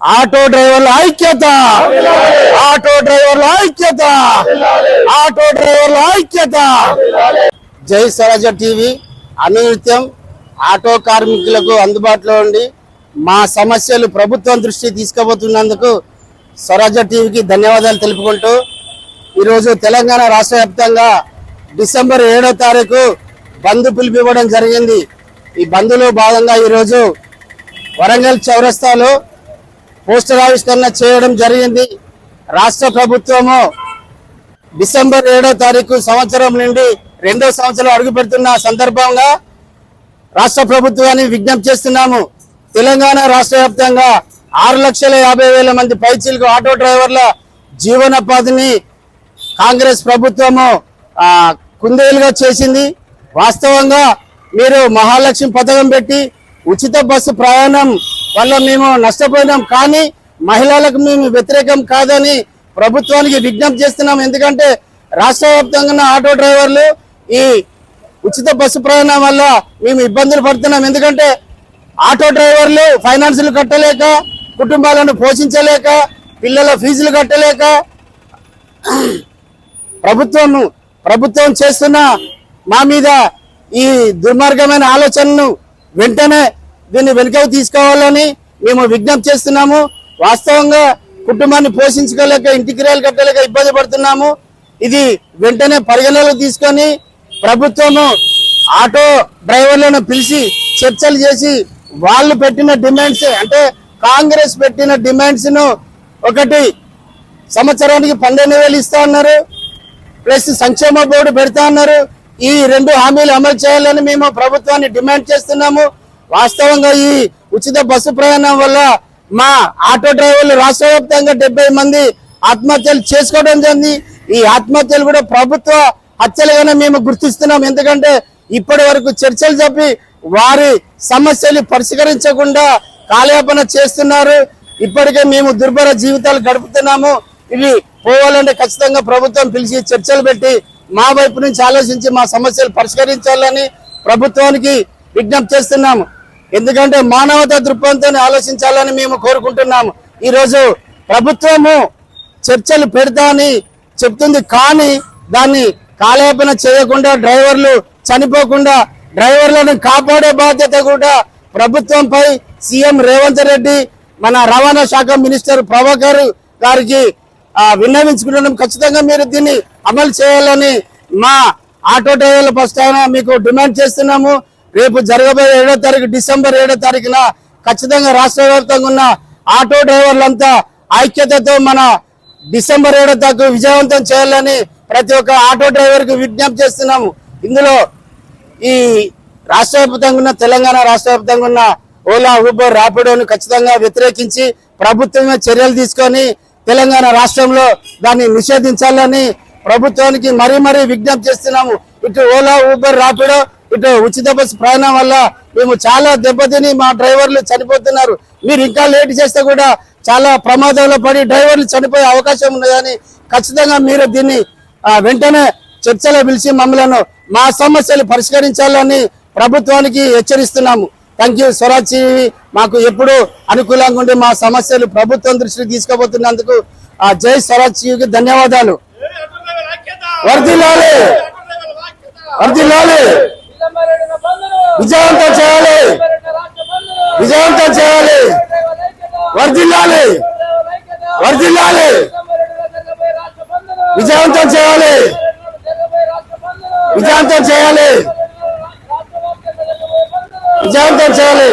Auto డ్రైవర్ల ఐక్యత, auto డ్రైవర్ల ఐక్యత, ఆటో డ్రైవర్ల ఐక్యత. జై స్వరాజ్య టీవీ అనునిత్యం ఆటో కార్మికులకు అందుబాటులో ఉండి మా సమస్యలు ప్రభుత్వం దృష్టికి తీసుకుపోతున్నందుకు స్వరాజ్య టీవీకి ధన్యవాదాలు తెలుపుకుంటూ ఈరోజు తెలంగాణ రాష్ట్ర వ్యాప్తంగా డిసెంబర్ 7వ తారీఖు బంద్ పిలుపివ్వడం జరిగింది. ఈ బంద్లో భాగంగా ఈరోజు వరంగల్ చౌరస్తాలో పోస్టర్ ఆవిష్కరణ చేయడం జరిగింది. రాష్ట్ర ప్రభుత్వము డిసెంబర్ 7వ తారీఖు సంవత్సరం నుండి 2వ సంవత్సరం అడుగు పెడుతున్న సందర్భంగా రాష్ట్ర ప్రభుత్వాన్ని విజ్ఞప్తి చేస్తున్నాము. తెలంగాణ రాష్ట్ర వ్యాప్తంగా 6,50,000 మంది పైచీలకు ఆటో డ్రైవర్ల జీవనోపాధిని కాంగ్రెస్ ప్రభుత్వము కుందేలుగా చేసింది. వాస్తవంగా మీరు మహాలక్ష్మి పథకం పెట్టి ఉచిత బస్సు ప్రయాణం వల్ల మేము నష్టపోయినాం, కానీ మహిళలకు మేము వ్యతిరేకం కాదని ప్రభుత్వానికి విజ్ఞప్తి చేస్తున్నాం. ఎందుకంటే రాష్ట్ర వ్యాప్తంగా ఉన్న ఆటో డ్రైవర్లు ఈ ఉచిత బస్సు ప్రయాణం వల్ల మేము ఇబ్బందులు పడుతున్నాం. ఎందుకంటే ఆటో డ్రైవర్లు ఫైనాన్సులు కట్టలేక, కుటుంబాలను పోషించలేక, పిల్లల ఫీజులు కట్టలేక ప్రభుత్వం చేస్తున్న మా మీద ఈ దుర్మార్గమైన ఆలోచనను వెంటనే దీన్ని వెనుకకు తీసుకోవాలని మేము విజ్ఞప్తి చేస్తున్నాము. వాస్తవంగా కుటుంబాన్ని పోషించుకోలేక, ఇంటికిరాలు కట్టలేక ఇబ్బంది పడుతున్నాము. ఇది వెంటనే పరిగణలోకి తీసుకొని ప్రభుత్వము ఆటో డ్రైవర్లను పిలిచి చర్చలు చేసి వాళ్ళు పెట్టిన డిమాండ్స్, అంటే కాంగ్రెస్ పెట్టిన డిమాండ్స్ ను, ఒకటి సంవత్సరానికి 12,000 ఇస్తా అన్నారు, ప్లస్ సంక్షేమ బోర్డు పెడతా అన్నారు. ఈ 2 హామీలు అమలు చేయాలని మేము ప్రభుత్వాన్ని డిమాండ్ చేస్తున్నాము. వాస్తవంగా ఈ ఉచిత బస్సు ప్రయాణం వల్ల మా ఆటో డ్రైవర్లు రాష్ట్ర వ్యాప్తంగా 70 మంది ఆత్మహత్యలు చేసుకోవడం జరిగింది. ఈ ఆత్మహత్యలు కూడా ప్రభుత్వ హత్యలుగానే మేము గుర్తిస్తున్నాం. ఎందుకంటే ఇప్పటి వరకు చర్చలు చెప్పి వారి సమస్యలు పరిష్కరించకుండా కాలయాపన చేస్తున్నారు. ఇప్పటికే మేము దుర్భర జీవితాలు గడుపుతున్నాము. ఇవి పోవాలంటే ఖచ్చితంగా ప్రభుత్వం పిలిచి చర్చలు పెట్టి మా వైపు నుంచి ఆలోచించి మా సమస్యలు పరిష్కరించాలని ప్రభుత్వానికి విజ్ఞప్తి చేస్తున్నాము. ఎందుకంటే మానవతా దృక్పథంతో ఆలోచించాలని మేము కోరుకుంటున్నాము. ఈరోజు ప్రభుత్వము చర్చలు పెడతా అని చెప్తుంది, కానీ దాన్ని కాలయాపన చేయకుండా, డ్రైవర్లు చనిపోకుండా డ్రైవర్లను కాపాడే బాధ్యత కూడా ప్రభుత్వంపై సీఎం రేవంత్ రెడ్డి, మన రవాణా శాఖ మినిస్టర్ ప్రభాకర్ గారికి విన్నవించుకుంటున్నాం. ఖచ్చితంగా మీరు దీన్ని అమలు చేయాలని మా ఆటో డ్రైవర్ల పక్షాన మీకు డిమాండ్ చేస్తున్నాము. రేపు జరగబోయే 7వ తారీఖు డిసెంబర్ 7వ తారీఖున ఖచ్చితంగా రాష్ట్ర వ్యాప్తంగా ఉన్న ఆటో డ్రైవర్లంతా ఐక్యతతో మన డిసెంబర్ 7వ తారీఖు విజయవంతం చేయాలని ప్రతి ఒక్క ఆటో డ్రైవర్ కు విజ్ఞప్తి చేస్తున్నాము. ఇందులో ఈ రాష్ట్ర వ్యాప్తంగా ఉన్న, తెలంగాణ రాష్ట్ర వ్యాప్తంగా ఉన్న ఓలా, ఊబర్, ర్యాపిడోను ఖచ్చితంగా వ్యతిరేకించి ప్రభుత్వమే చర్యలు తీసుకొని తెలంగాణ రాష్ట్రంలో దాన్ని నిషేధించాలని ప్రభుత్వానికి మరీ విజ్ఞప్తి చేస్తున్నాము. ఇటు ఓలా, ఊబర్, ర్యాపిడో, ఇటు ఉచిత బస్సు ప్రయాణం వల్ల మేము చాలా దెబ్బతిని మా డ్రైవర్లు చనిపోతున్నారు. మీరు ఇంకా లేట్ చేస్తే కూడా చాలా ప్రమాదంలో పడి డ్రైవర్లు చనిపోయే అవకాశం ఉన్నదని ఖచ్చితంగా మీరు దీన్ని వెంటనే చర్చలో పిలిచి మమ్మల్ని మా సమస్యలు పరిష్కరించాలని ప్రభుత్వానికి హెచ్చరిస్తున్నాము. Thank you. స్వరాజ్ టీవీ మాకు ఎప్పుడు అనుకూలంగా ఉండి మా సమస్యలు ప్రభుత్వం దృష్టికి తీసుకుపోతున్నందుకు జై స్వరాజ్ టీవీకి ధన్యవాదాలు. వర్ధిల్లాలి, వర్ధిల్లాలి, విజయవంతం చేయాలి, విజయవంతం చేయాలి, వర్ధిల్లాలి, వర్ధిల్లాలి, విజయవంతం చేయాలి, విజయవంతం చేయాలి, విజయవంతం చేయాలి.